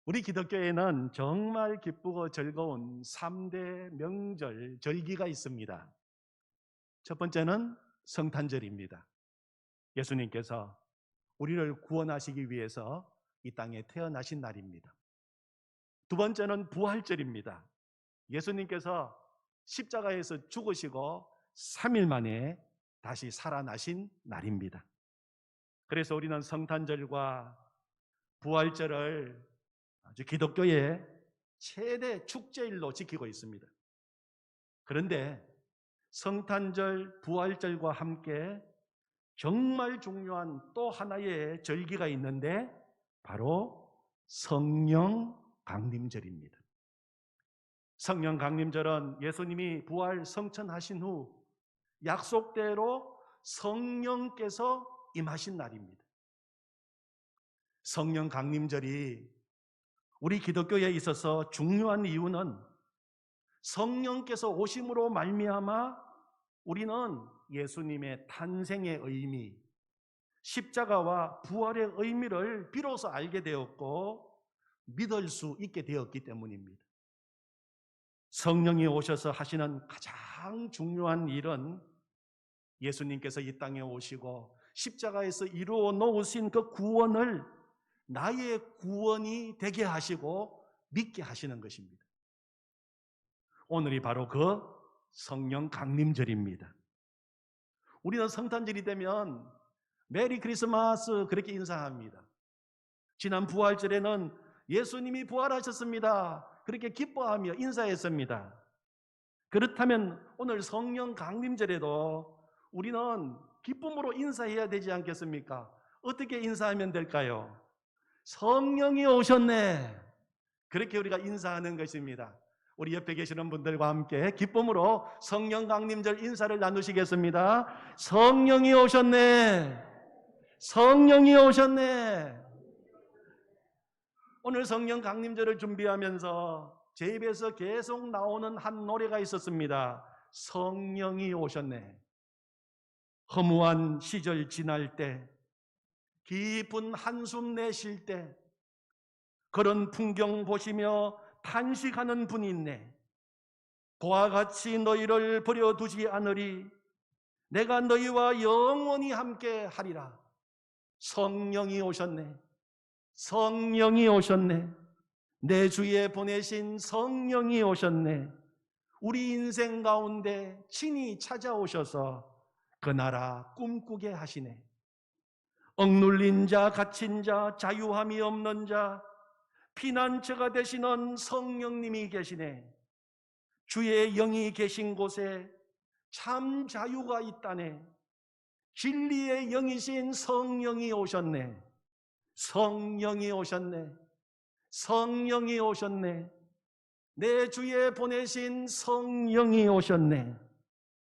우리 기독교에는 정말 기쁘고 즐거운 3대 명절, 절기가 있습니다. 첫 번째는 성탄절입니다. 예수님께서 우리를 구원하시기 위해서 이 땅에 태어나신 날입니다. 두 번째는 부활절입니다. 예수님께서 십자가에서 죽으시고 3일 만에 다시 살아나신 날입니다. 그래서 우리는 성탄절과 부활절을 아주 기독교의 최대 축제일로 지키고 있습니다. 그런데 성탄절, 부활절과 함께 정말 중요한 또 하나의 절기가 있는데 바로 성령 강림절입니다. 성령 강림절은 예수님이 부활 성천하신 후 약속대로 성령께서 임하신 날입니다. 성령 강림절이 우리 기독교에 있어서 중요한 이유는 성령께서 오심으로 말미암아 우리는 예수님의 탄생의 의미, 십자가와 부활의 의미를 비로소 알게 되었고 믿을 수 있게 되었기 때문입니다. 성령이 오셔서 하시는 가장 중요한 일은 예수님께서 이 땅에 오시고 십자가에서 이루어 놓으신 그 구원을 나의 구원이 되게 하시고 믿게 하시는 것입니다. 오늘이 바로 그 성령 강림절입니다. 우리는 성탄절이 되면 메리 크리스마스 그렇게 인사합니다. 지난 부활절에는 예수님이 부활하셨습니다. 그렇게 기뻐하며 인사했습니다. 그렇다면 오늘 성령 강림절에도 우리는 기쁨으로 인사해야 되지 않겠습니까? 어떻게 인사하면 될까요? 성령이 오셨네. 그렇게 우리가 인사하는 것입니다. 우리 옆에 계시는 분들과 함께 기쁨으로 성령 강림절 인사를 나누시겠습니다. 성령이 오셨네. 성령이 오셨네. 오늘 성령 강림절을 준비하면서 제 입에서 계속 나오는 한 노래가 있었습니다. 성령이 오셨네. 허무한 시절 지날 때, 깊은 한숨 내쉴 때, 그런 풍경 보시며 탄식하는 분이 있네. 그와 같이 너희를 버려두지 않으리. 내가 너희와 영원히 함께 하리라. 성령이 오셨네. 성령이 오셨네. 내 주에 보내신 성령이 오셨네. 우리 인생 가운데 친히 찾아오셔서 그 나라 꿈꾸게 하시네. 억눌린 자, 갇힌 자, 자유함이 없는 자, 피난처가 되시는 성령님이 계시네. 주의 영이 계신 곳에 참 자유가 있다네. 진리의 영이신 성령이 오셨네. 성령이 오셨네. 성령이 오셨네. 내 주에 보내신 성령이 오셨네.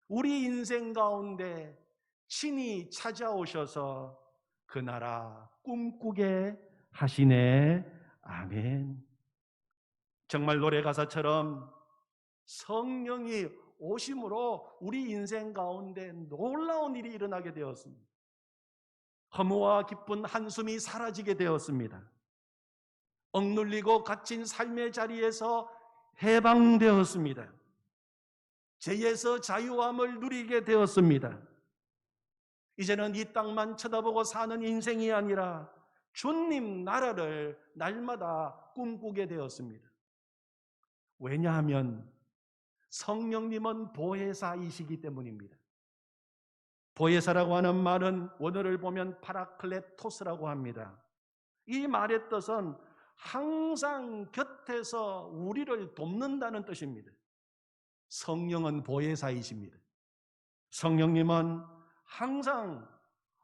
우리 인생 가운데 친히 찾아오셔서 그 나라 꿈꾸게 하시네. 아멘. 정말 노래 가사처럼 성령이 오심으로 우리 인생 가운데 놀라운 일이 일어나게 되었습니다. 허무와 기쁜 한숨이 사라지게 되었습니다. 억눌리고 갇힌 삶의 자리에서 해방되었습니다. 죄에서 자유함을 누리게 되었습니다. 이제는 이 땅만 쳐다보고 사는 인생이 아니라 주님 나라를 날마다 꿈꾸게 되었습니다. 왜냐하면 성령님은 보혜사이시기 때문입니다. 보혜사라고 하는 말은 원어를 보면 파라클레토스라고 합니다. 이 말의 뜻은 항상 곁에서 우리를 돕는다는 뜻입니다. 성령은 보혜사이십니다. 성령님은 항상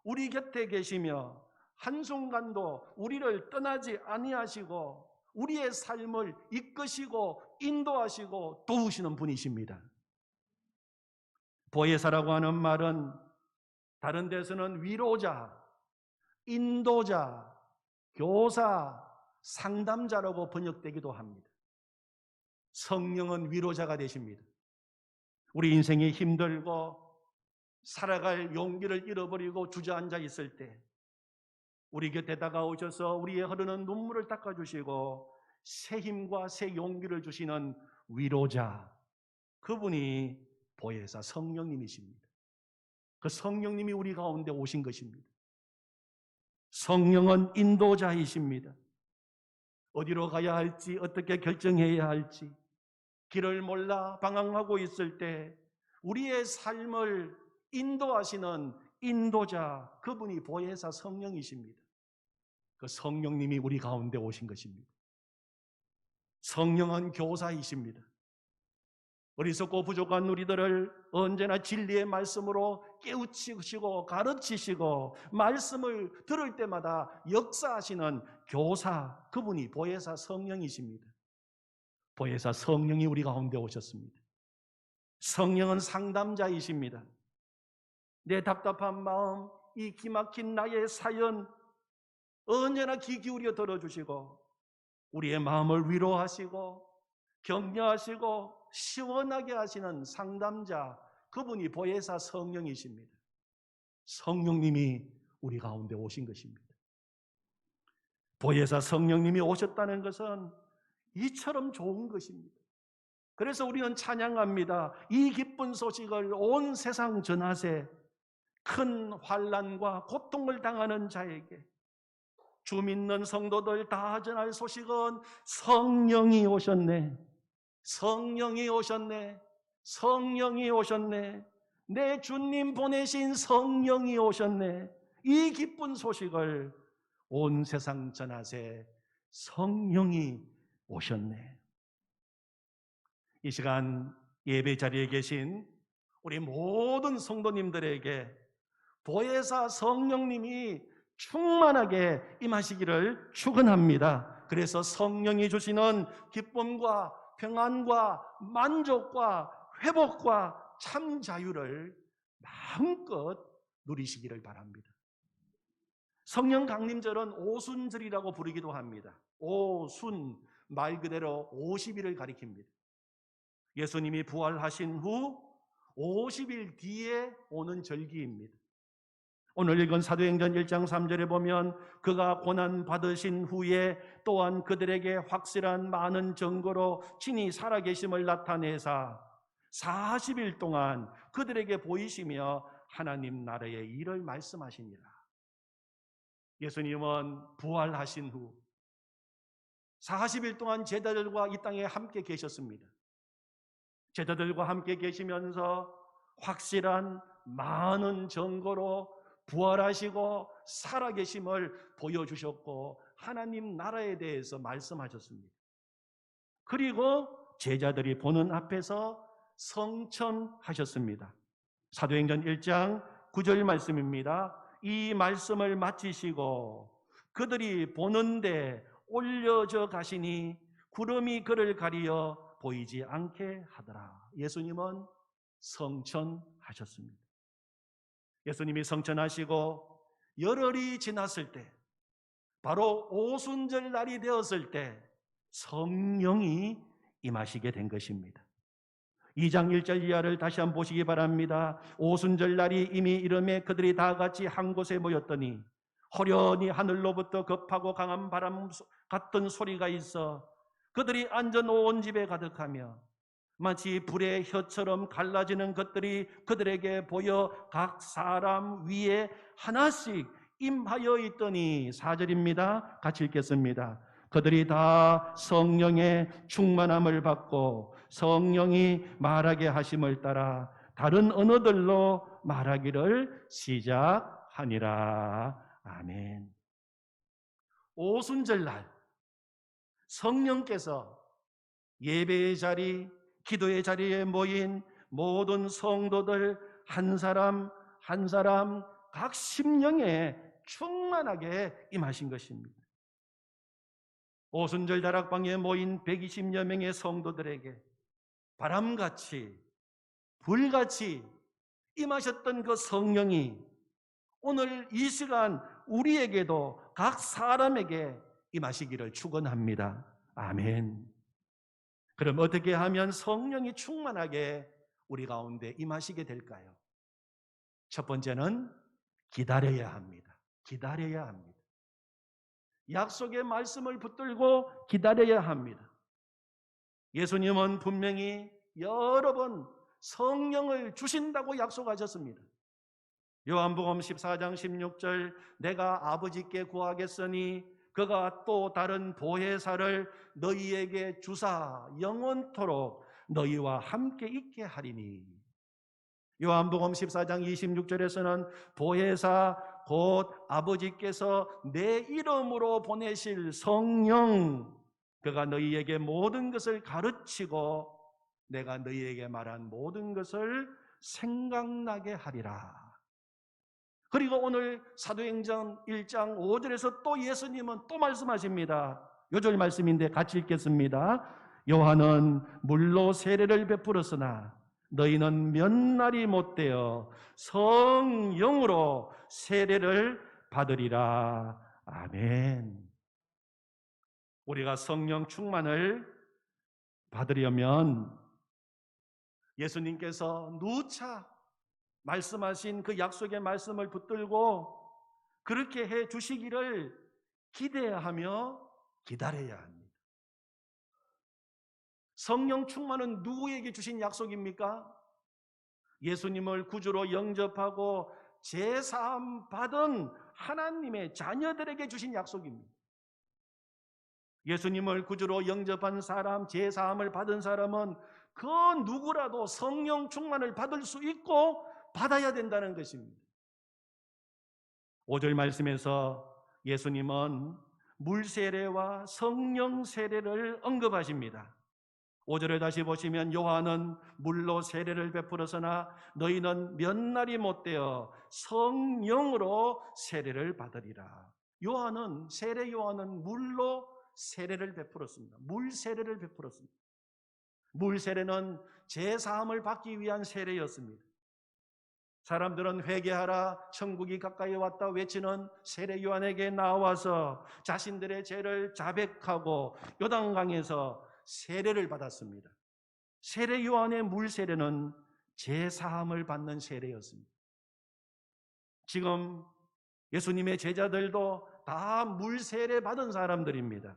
우리 곁에 계시며 한순간도 우리를 떠나지 아니하시고 우리의 삶을 이끄시고 인도하시고 도우시는 분이십니다. 보혜사라고 하는 말은 다른 데서는 위로자, 인도자, 교사, 상담자라고 번역되기도 합니다. 성령은 위로자가 되십니다. 우리 인생이 힘들고 살아갈 용기를 잃어버리고 주저앉아 있을 때 우리 곁에 다가오셔서 우리의 흐르는 눈물을 닦아주시고 새 힘과 새 용기를 주시는 위로자, 그분이 보혜사 성령님이십니다. 그 성령님이 우리 가운데 오신 것입니다. 성령은 인도자이십니다. 어디로 가야 할지, 어떻게 결정해야 할지, 길을 몰라 방황하고 있을 때 우리의 삶을 인도하시는 인도자, 그분이 보혜사 성령이십니다. 그 성령님이 우리 가운데 오신 것입니다. 성령은 교사이십니다. 어리석고 부족한 우리들을 언제나 진리의 말씀으로 깨우치시고 가르치시고 말씀을 들을 때마다 역사하시는 교사, 그분이 보혜사 성령이십니다. 보혜사 성령이 우리 가운데 오셨습니다. 성령은 상담자이십니다. 내 답답한 마음, 이 기막힌 나의 사연 언제나 귀 기울여 들어주시고 우리의 마음을 위로하시고 격려하시고 시원하게 하시는 상담자, 그분이 보혜사 성령이십니다. 성령님이 우리 가운데 오신 것입니다. 보혜사 성령님이 오셨다는 것은 이처럼 좋은 것입니다. 그래서 우리는 찬양합니다. 이 기쁜 소식을 온 세상 전하세. 큰 환난과 고통을 당하는 자에게, 주 믿는 성도들 다 전할 소식은 성령이 오셨네. 성령이 오셨네. 성령이 오셨네. 내 주님 보내신 성령이 오셨네. 이 기쁜 소식을 온 세상 전하세. 성령이 오셨네. 이 시간 예배 자리에 계신 우리 모든 성도님들에게 보혜사 성령님이 충만하게 임하시기를 축원합니다. 그래서 성령이 주시는 기쁨과 평안과 만족과 회복과 참 자유를 마음껏 누리시기를 바랍니다. 성령 강림절은 오순절이라고 부르기도 합니다. 오순, 말 그대로 50일을 가리킵니다. 예수님이 부활하신 후 50일 뒤에 오는 절기입니다. 오늘 읽은 사도행전 1장 3절에 보면 그가 고난 받으신 후에 또한 그들에게 확실한 많은 증거로 친히 살아계심을 나타내사 40일 동안 그들에게 보이시며 하나님 나라의 일을 말씀하시니라. 예수님은 부활하신 후 40일 동안 제자들과 이 땅에 함께 계셨습니다. 제자들과 함께 계시면서 확실한 많은 증거로 부활하시고 살아계심을 보여주셨고 하나님 나라에 대해서 말씀하셨습니다. 그리고 제자들이 보는 앞에서 성천하셨습니다. 사도행전 1장 9절 말씀입니다. 이 말씀을 마치시고 그들이 보는데 올려져 가시니 구름이 그를 가리어 보이지 않게 하더라. 예수님은 성천하셨습니다. 예수님이 성천하시고 열흘이 지났을 때, 바로 오순절 날이 되었을 때 성령이 임하시게 된 것입니다. 2장 1절 이하를 다시 한번 보시기 바랍니다. 오순절 날이 이미 이름에 그들이 다 같이 한 곳에 모였더니 호련히 하늘로부터 급하고 강한 바람 같은 소리가 있어 그들이 앉아놓은 집에 가득하며 마치 불의 혀처럼 갈라지는 것들이 그들에게 보여 각 사람 위에 하나씩 임하여 있더니 4절입니다. 같이 읽겠습니다. 그들이 다 성령의 충만함을 받고 성령이 말하게 하심을 따라 다른 언어들로 말하기를 시작하니라. 아멘. 오순절날 성령께서 예배의 자리, 기도의 자리에 모인 모든 성도들 한 사람 한 사람 각 심령에 충만하게 임하신 것입니다. 오순절 다락방에 모인 120여 명의 성도들에게 바람같이 불같이 임하셨던 그 성령이 오늘 이 시간 우리에게도 각 사람에게 임하시기를 축원합니다. 아멘. 그럼 어떻게 하면 성령이 충만하게 우리 가운데 임하시게 될까요? 첫 번째는 기다려야 합니다. 기다려야 합니다. 약속의 말씀을 붙들고 기다려야 합니다. 예수님은 분명히 여러 번 성령을 주신다고 약속하셨습니다. 요한복음 14장 16절 내가 아버지께 구하겠으니 그가 또 다른 보혜사를 너희에게 주사 영원토록 너희와 함께 있게 하리니. 요한복음 14장 26절에서는 보혜사 곧 아버지께서 내 이름으로 보내실 성령 그가 너희에게 모든 것을 가르치고 내가 너희에게 말한 모든 것을 생각나게 하리라. 그리고 오늘 사도행전 1장 5절에서 또 예수님은 또 말씀하십니다. 요절 말씀인데 같이 읽겠습니다. 요한은 물로 세례를 베풀었으나 너희는 몇 날이 못되어 성령으로 세례를 받으리라. 아멘. 우리가 성령 충만을 받으려면 예수님께서 누차 말씀하신 그 약속의 말씀을 붙들고 그렇게 해 주시기를 기대하며 기다려야 합니다. 성령 충만은 누구에게 주신 약속입니까? 예수님을 구주로 영접하고 제사함 받은 하나님의 자녀들에게 주신 약속입니다. 예수님을 구주로 영접한 사람, 제사함을 받은 사람은 그 누구라도 성령 충만을 받을 수 있고 받아야 된다는 것입니다. 5절 말씀에서 예수님은 물세례와 성령 세례를 언급하십니다. 5절에 다시 보시면 요한은 물로 세례를 베풀었으나 너희는 몇 날이 못되어 성령으로 세례를 받으리라. 세례 요한은 물로 세례를 베풀었습니다. 물 세례를 베풀었습니다. 물 세례는 제사함을 받기 위한 세례였습니다. 사람들은 회개하라 천국이 가까이 왔다 외치는 세례 요한에게 나와서 자신들의 죄를 자백하고 요단강에서 세례를 받았습니다. 세례 요한의 물 세례는 제사함을 받는 세례였습니다. 지금 예수님의 제자들도 다 물 세례 받은 사람들입니다.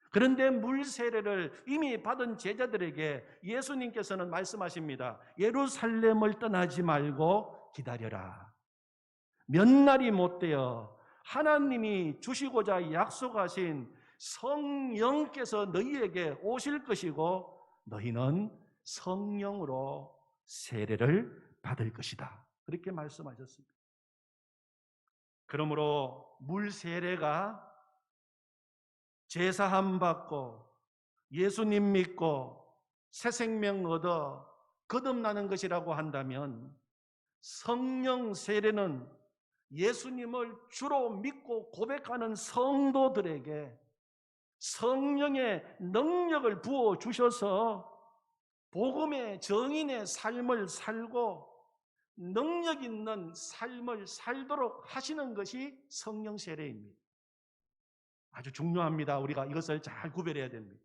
그런데 물 세례를 이미 받은 제자들에게 예수님께서는 말씀하십니다. 예루살렘을 떠나지 말고 기다려라. 몇 날이 못되어 하나님이 주시고자 약속하신 성령께서 너희에게 오실 것이고 너희는 성령으로 세례를 받을 것이다. 그렇게 말씀하셨습니다. 그러므로 물 세례가 제사함 받고 예수님 믿고 새 생명 얻어 거듭나는 것이라고 한다면 성령 세례는 예수님을 주로 믿고 고백하는 성도들에게 성령의 능력을 부어 주셔서 복음의 정인의 삶을 살고 능력 있는 삶을 살도록 하시는 것이 성령 세례입니다. 아주 중요합니다. 우리가 이것을 잘 구별해야 됩니다.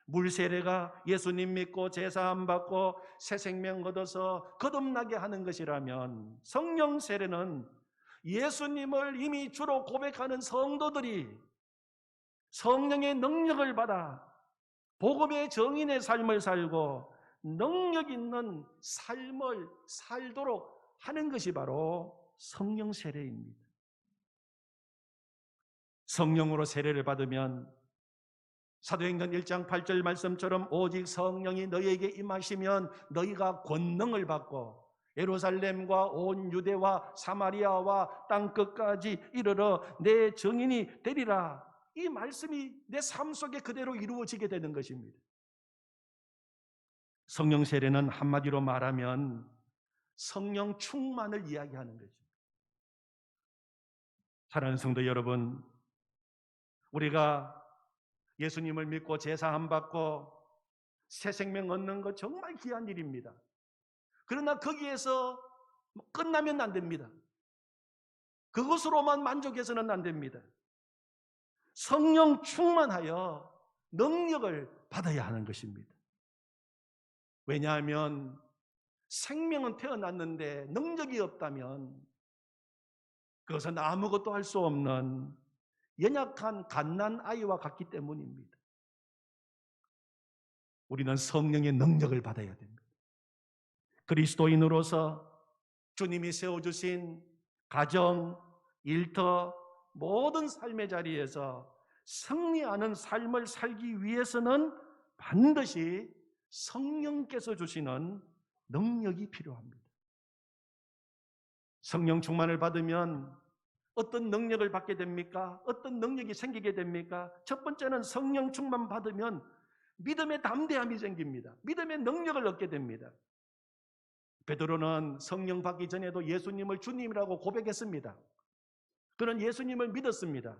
물 세례가 예수님 믿고 제사함 받고 새 생명 얻어서 거듭나게 하는 것이라면 성령 세례는 예수님을 이미 주로 고백하는 성도들이 성령의 능력을 받아 복음의 정인의 삶을 살고 능력 있는 삶을 살도록 하는 것이 바로 성령 세례입니다. 성령으로 세례를 받으면 사도행전 1장 8절 말씀처럼 오직 성령이 너희에게 임하시면 너희가 권능을 받고 예루살렘과 온 유대와 사마리아와 땅끝까지 이르러 내 증인이 되리라. 이 말씀이 내 삶 속에 그대로 이루어지게 되는 것입니다. 성령 세례는 한마디로 말하면 성령 충만을 이야기하는 거죠. 사랑하는 성도 여러분, 우리가 예수님을 믿고 제사함 받고 새 생명 얻는 것 정말 귀한 일입니다. 그러나 거기에서 끝나면 안 됩니다. 그것으로만 만족해서는 안 됩니다. 성령 충만하여 능력을 받아야 하는 것입니다. 왜냐하면 생명은 태어났는데 능력이 없다면 그것은 아무것도 할 수 없는 연약한 갓난 아이와 같기 때문입니다. 우리는 성령의 능력을 받아야 됩니다. 그리스도인으로서 주님이 세워주신 가정, 일터, 모든 삶의 자리에서 승리하는 삶을 살기 위해서는 반드시 성령께서 주시는 능력이 필요합니다. 성령 충만을 받으면 어떤 능력을 받게 됩니까? 어떤 능력이 생기게 됩니까? 첫 번째는 성령 충만 받으면 믿음의 담대함이 생깁니다. 믿음의 능력을 얻게 됩니다. 베드로는 성령 받기 전에도 예수님을 주님이라고 고백했습니다. 그는 예수님을 믿었습니다.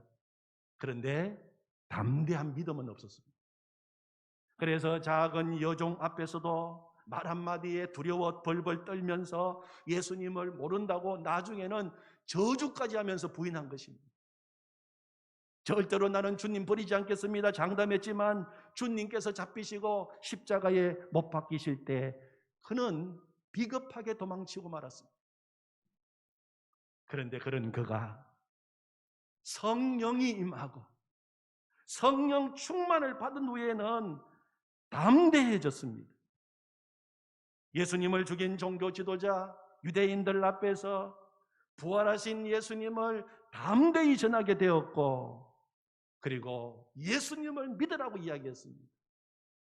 그런데 담대한 믿음은 없었습니다. 그래서 작은 여종 앞에서도 말 한마디에 두려워 벌벌 떨면서 예수님을 모른다고 나중에는 저주까지 하면서 부인한 것입니다. 절대로 나는 주님 버리지 않겠습니다 장담했지만 주님께서 잡히시고 십자가에 못 박히실 때 그는 비겁하게 도망치고 말았습니다. 그런데 그런 그가 성령이 임하고 성령 충만을 받은 후에는 담대해졌습니다. 예수님을 죽인 종교 지도자 유대인들 앞에서 부활하신 예수님을 담대히 전하게 되었고, 그리고 예수님을 믿으라고 이야기했습니다.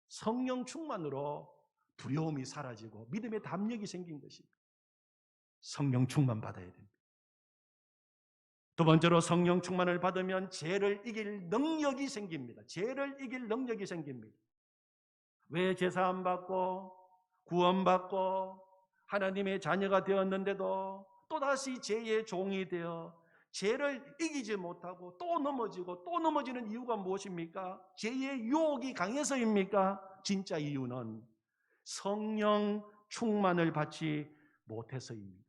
성령 충만으로 두려움이 사라지고 믿음의 담력이 생긴 것입니다. 성령 충만 받아야 됩니다. 두 번째로 성령 충만을 받으면 죄를 이길 능력이 생깁니다. 죄를 이길 능력이 생깁니다. 왜 제사함 받고 구원받고 하나님의 자녀가 되었는데도 또다시 죄의 종이 되어 죄를 이기지 못하고 또 넘어지고 또 넘어지는 이유가 무엇입니까? 죄의 유혹이 강해서입니까? 진짜 이유는 성령 충만을 받지 못해서입니다.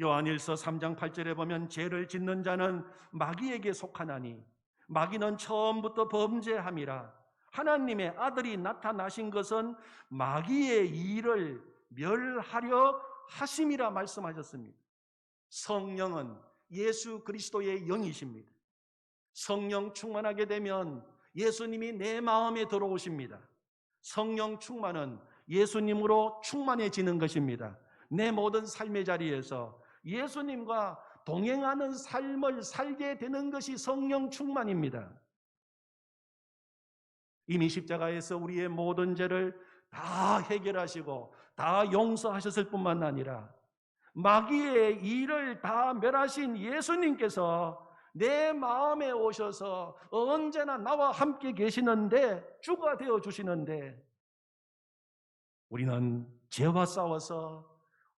요한일서 3장 8절에 보면 죄를 짓는 자는 마귀에게 속하나니 마귀는 처음부터 범죄함이라. 하나님의 아들이 나타나신 것은 마귀의 일을 멸하려 하심이라 말씀하셨습니다. 성령은 예수 그리스도의 영이십니다. 성령 충만하게 되면 예수님이 내 마음에 들어오십니다. 성령 충만은 예수님으로 충만해지는 것입니다. 내 모든 삶의 자리에서 예수님과 동행하는 삶을 살게 되는 것이 성령 충만입니다. 이미 십자가에서 우리의 모든 죄를 다 해결하시고 다 용서하셨을 뿐만 아니라 마귀의 일을 다 멸하신 예수님께서 내 마음에 오셔서 언제나 나와 함께 계시는데, 주가 되어 주시는데, 우리는 죄와 싸워서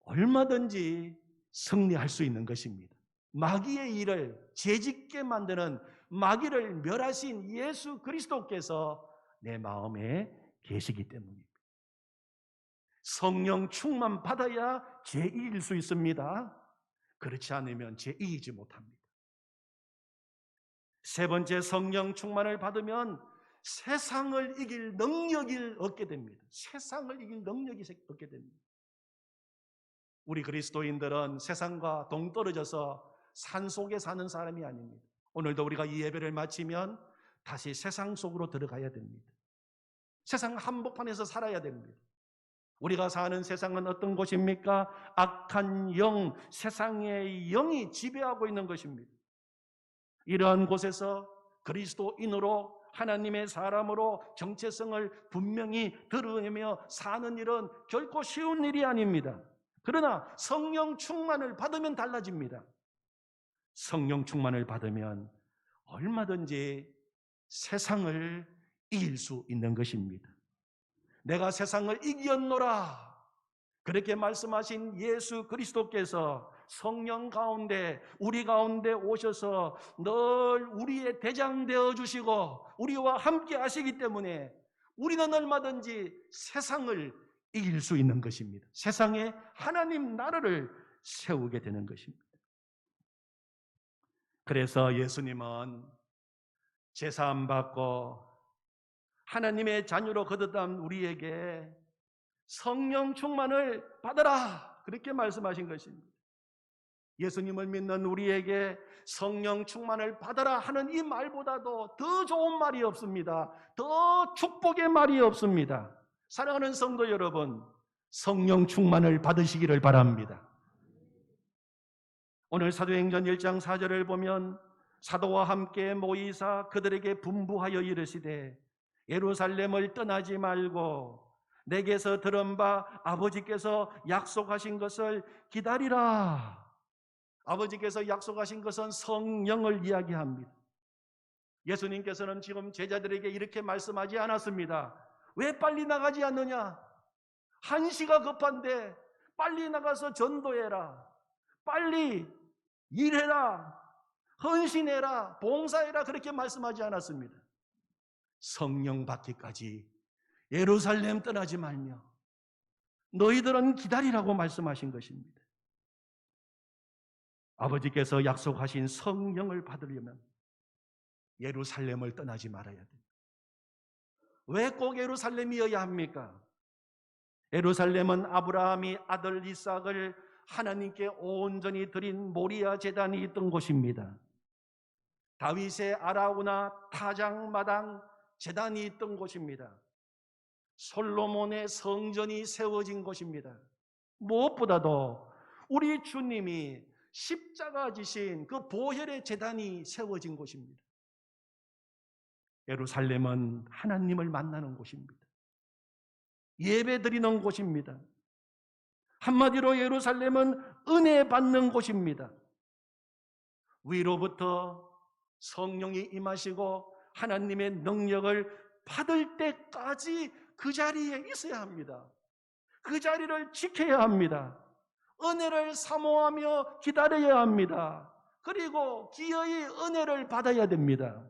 얼마든지 승리할 수 있는 것입니다. 마귀의 일을 죄짓게 만드는 마귀를 멸하신 예수 그리스도께서 내 마음에 계시기 때문입니다. 성령 충만 받아야 죄 이길 수 있습니다. 그렇지 않으면 죄 이기지 못합니다. 세 번째, 성령 충만을 받으면 세상을 이길 능력을 얻게 됩니다. 세상을 이길 능력이 얻게 됩니다. 우리 그리스도인들은 세상과 동떨어져서 산속에 사는 사람이 아닙니다. 오늘도 우리가 이 예배를 마치면 다시 세상 속으로 들어가야 됩니다. 세상 한복판에서 살아야 됩니다. 우리가 사는 세상은 어떤 곳입니까? 악한 영, 세상의 영이 지배하고 있는 것입니다. 이러한 곳에서 그리스도인으로 하나님의 사람으로 정체성을 분명히 드러내며 사는 일은 결코 쉬운 일이 아닙니다. 그러나 성령 충만을 받으면 달라집니다. 성령 충만을 받으면 얼마든지 세상을 이길 수 있는 것입니다. 내가 세상을 이겼노라, 그렇게 말씀하신 예수 그리스도께서 성령 가운데 우리 가운데 오셔서 늘 우리의 대장 되어 주시고 우리와 함께 하시기 때문에 우리는 얼마든지 세상을 이길 수 있는 것입니다. 세상에 하나님 나라를 세우게 되는 것입니다. 그래서 예수님은 제사함 받고 하나님의 자녀로 거듭난 우리에게 성령 충만을 받아라, 그렇게 말씀하신 것입니다. 예수님을 믿는 우리에게 성령 충만을 받아라 하는 이 말보다도 더 좋은 말이 없습니다. 더 축복의 말이 없습니다. 사랑하는 성도 여러분, 성령 충만을 받으시기를 바랍니다. 오늘 사도행전 1장 4절을 보면 사도와 함께 모이사 그들에게 분부하여 이르시되 예루살렘을 떠나지 말고 내게서 들은 바 아버지께서 약속하신 것을 기다리라. 아버지께서 약속하신 것은 성령을 이야기합니다. 예수님께서는 지금 제자들에게 이렇게 말씀하지 않았습니다. 왜 빨리 나가지 않느냐? 한시가 급한데 빨리 나가서 전도해라. 빨리 일해라. 헌신해라. 봉사해라. 그렇게 말씀하지 않았습니다. 성령 받기까지 예루살렘 떠나지 말며 너희들은 기다리라고 말씀하신 것입니다. 아버지께서 약속하신 성령을 받으려면 예루살렘을 떠나지 말아야 됩니다. 왜 꼭 예루살렘이어야 합니까? 예루살렘은 아브라함이 아들 이삭을 하나님께 온전히 드린 모리아 제단이 있던 곳입니다. 다윗의 아라우나 타작마당 제단이 있던 곳입니다. 솔로몬의 성전이 세워진 곳입니다. 무엇보다도 우리 주님이 십자가 지신 그 보혈의 제단이 세워진 곳입니다. 예루살렘은 하나님을 만나는 곳입니다. 예배 드리는 곳입니다. 한마디로 예루살렘은 은혜 받는 곳입니다. 위로부터 성령이 임하시고 하나님의 능력을 받을 때까지 그 자리에 있어야 합니다. 그 자리를 지켜야 합니다. 은혜를 사모하며 기다려야 합니다. 그리고 기어이 은혜를 받아야 됩니다.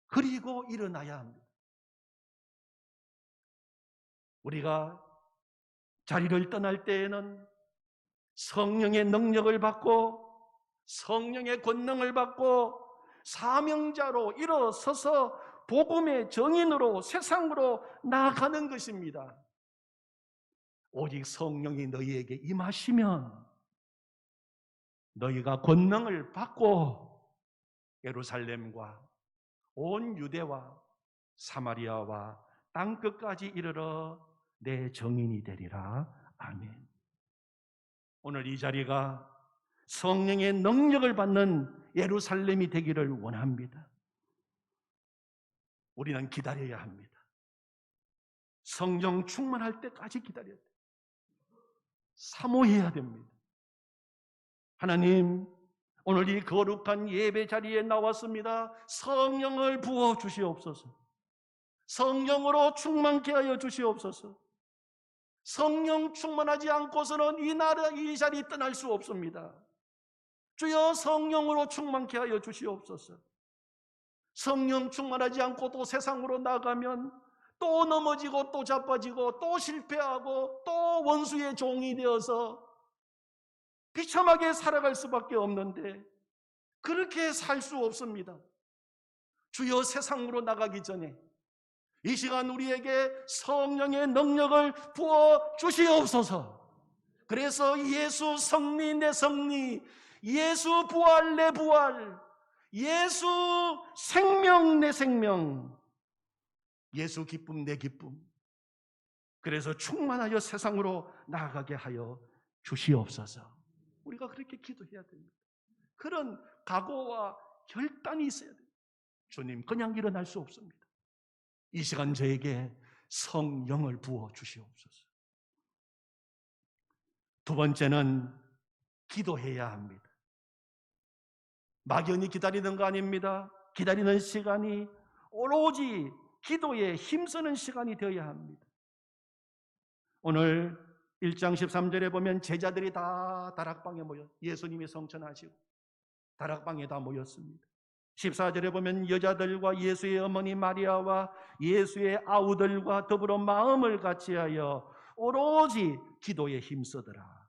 그리고 일어나야 합니다. 우리가 자리를 떠날 때에는 성령의 능력을 받고 성령의 권능을 받고 사명자로 일어서서 복음의 정인으로 세상으로 나아가는 것입니다. 오직 성령이 너희에게 임하시면 너희가 권능을 받고 예루살렘과 온 유대와 사마리아와 땅끝까지 이르러 내 정인이 되리라. 아멘. 오늘 이 자리가 성령의 능력을 받는 예루살렘이 되기를 원합니다. 우리는 기다려야 합니다. 성령 충만할 때까지 기다려야 돼요. 사모해야 됩니다. 하나님, 오늘 이 거룩한 예배 자리에 나왔습니다. 성령을 부어 주시옵소서. 성령으로 충만케 하여 주시옵소서. 성령 충만하지 않고서는 이 자리 떠날 수 없습니다. 주여 성령으로 충만케 하여 주시옵소서. 성령 충만하지 않고 또 세상으로 나가면 또 넘어지고 또 자빠지고 또 실패하고 또 원수의 종이 되어서 비참하게 살아갈 수밖에 없는데 그렇게 살 수 없습니다. 주여 세상으로 나가기 전에 이 시간 우리에게 성령의 능력을 부어 주시옵소서. 그래서 예수 승리 내 승리, 예수 부활 내 부활, 예수 생명 내 생명, 예수 기쁨 내 기쁨, 그래서 충만하여 세상으로 나아가게 하여 주시옵소서. 우리가 그렇게 기도해야 됩니다. 그런 각오와 결단이 있어야 됩니다. 주님, 그냥 일어날 수 없습니다. 이 시간 저에게 성령을 부어 주시옵소서. 두 번째는 기도해야 합니다. 막연히 기다리는 거 아닙니다. 기다리는 시간이 오로지 기도에 힘쓰는 시간이 되어야 합니다. 오늘 1장 13절에 보면 제자들이 다 다락방에 모여 예수님이 성천하시고 다락방에 다 모였습니다. 14절에 보면 여자들과 예수의 어머니 마리아와 예수의 아우들과 더불어 마음을 같이하여 오로지 기도에 힘쓰더라.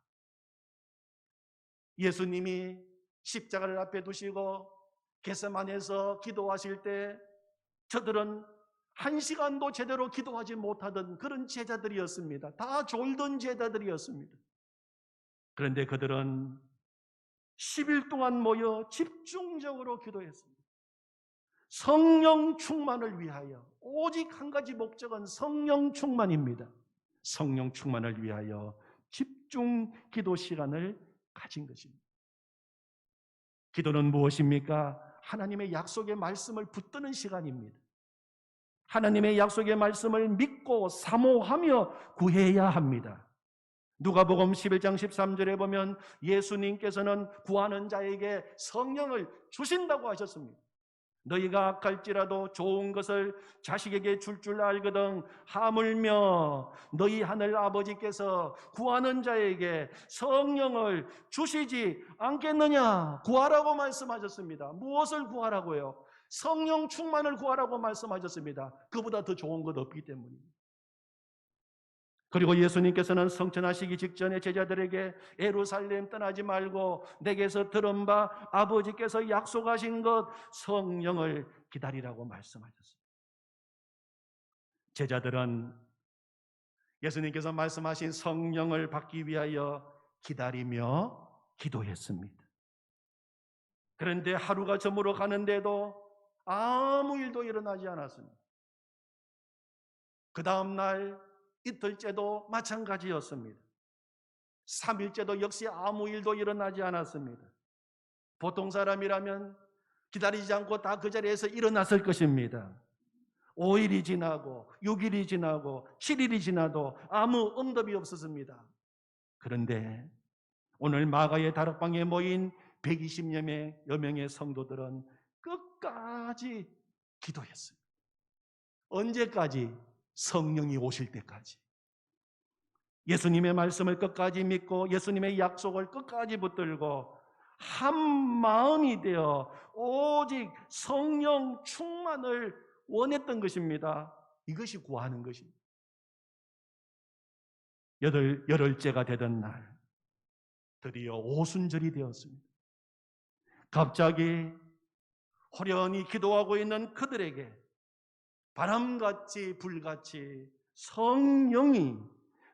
예수님이 십자가를 앞에 두시고 겟세마네에서 기도하실 때 저들은 한 시간도 제대로 기도하지 못하던 그런 제자들이었습니다. 다 졸던 제자들이었습니다. 그런데 그들은 10일 동안 모여 집중적으로 기도했습니다. 성령 충만을 위하여. 오직 한 가지 목적은 성령 충만입니다. 성령 충만을 위하여 집중 기도 시간을 가진 것입니다. 기도는 무엇입니까? 하나님의 약속의 말씀을 붙드는 시간입니다. 하나님의 약속의 말씀을 믿고 사모하며 구해야 합니다. 누가복음 11장 13절에 보면 예수님께서는 구하는 자에게 성령을 주신다고 하셨습니다. 너희가 악할지라도 좋은 것을 자식에게 줄 알거든 하물며 너희 하늘 아버지께서 구하는 자에게 성령을 주시지 않겠느냐. 구하라고 말씀하셨습니다. 무엇을 구하라고요? 성령 충만을 구하라고 말씀하셨습니다. 그보다 더 좋은 것 없기 때문입니다. 그리고 예수님께서는 성천하시기 직전에 제자들에게 예루살렘 떠나지 말고 내게서 들은 바 아버지께서 약속하신 것 성령을 기다리라고 말씀하셨습니다. 제자들은 예수님께서 말씀하신 성령을 받기 위하여 기다리며 기도했습니다. 그런데 하루가 저물어 가는데도 아무 일도 일어나지 않았습니다. 그 다음 날 이틀째도 마찬가지였습니다. 3일째도 역시 아무 일도 일어나지 않았습니다. 보통 사람이라면 기다리지 않고 다 그 자리에서 일어났을 것입니다. 5일이 지나고 6일이 지나고 7일이 지나도 아무 응답이 없었습니다. 그런데 오늘 마가의 다락방에 모인 120여 명의 성도들은 끝까지 기도했습니다. 언제까지? 성령이 오실 때까지. 예수님의 말씀을 끝까지 믿고 예수님의 약속을 끝까지 붙들고 한 마음이 되어 오직 성령 충만을 원했던 것입니다. 이것이 구하는 것입니다. 열흘째가 되던 날 드디어 오순절이 되었습니다. 갑자기 호련히 기도하고 있는 그들에게 바람같이 불같이 성령이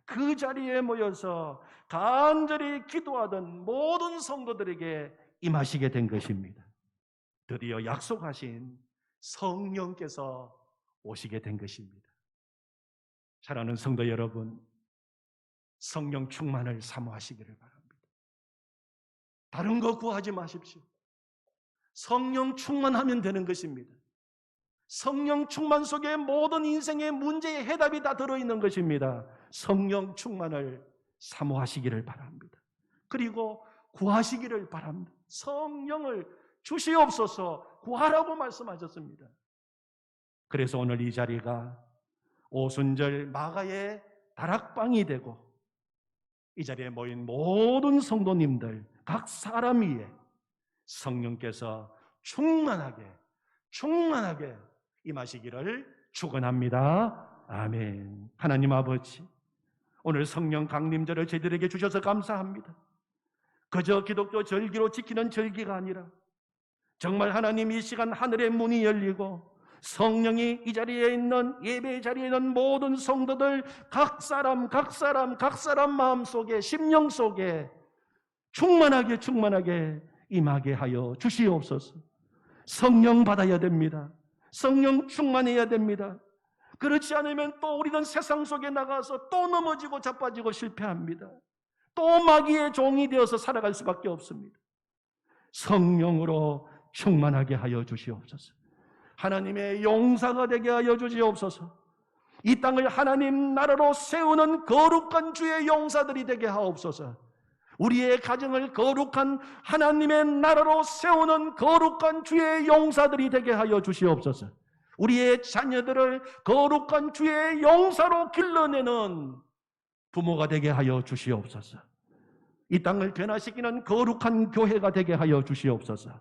그 자리에 모여서 간절히 기도하던 모든 성도들에게 임하시게 된 것입니다. 드디어 약속하신 성령께서 오시게 된 것입니다. 사랑하는 성도 여러분, 성령 충만을 사모하시기를 바랍니다. 다른 거 구하지 마십시오. 성령 충만하면 되는 것입니다. 성령 충만 속에 모든 인생의 문제의 해답이 다 들어있는 것입니다. 성령 충만을 사모하시기를 바랍니다. 그리고 구하시기를 바랍니다. 성령을 주시옵소서 구하라고 말씀하셨습니다. 그래서 오늘 이 자리가 오순절 마가의 다락방이 되고 이 자리에 모인 모든 성도님들 각 사람 위에 성령께서 충만하게 임하시기를 축원합니다. 아멘. 하나님 아버지, 오늘 성령 강림절을 저희들에게 주셔서 감사합니다. 그저 기독교 절기로 지키는 절기가 아니라 정말 하나님 이 시간 하늘의 문이 열리고 성령이 이 자리에 있는 예배 자리에 있는 모든 성도들 각 사람 마음속에 심령 속에 충만하게 임하게 하여 주시옵소서. 성령 받아야 됩니다. 성령 충만해야 됩니다. 그렇지 않으면 또 우리는 세상 속에 나가서 또 넘어지고 자빠지고 실패합니다. 또 마귀의 종이 되어서 살아갈 수밖에 없습니다. 성령으로 충만하게 하여 주시옵소서. 하나님의 용사가 되게 하여 주시옵소서. 이 땅을 하나님 나라로 세우는 거룩한 주의 용사들이 되게 하옵소서. 우리의 가정을 거룩한 하나님의 나라로 세우는 거룩한 주의 용사들이 되게 하여 주시옵소서. 우리의 자녀들을 거룩한 주의 용사로 길러내는 부모가 되게 하여 주시옵소서. 이 땅을 변화시키는 거룩한 교회가 되게 하여 주시옵소서.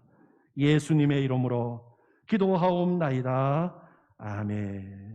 예수님의 이름으로 기도하옵나이다. 아멘.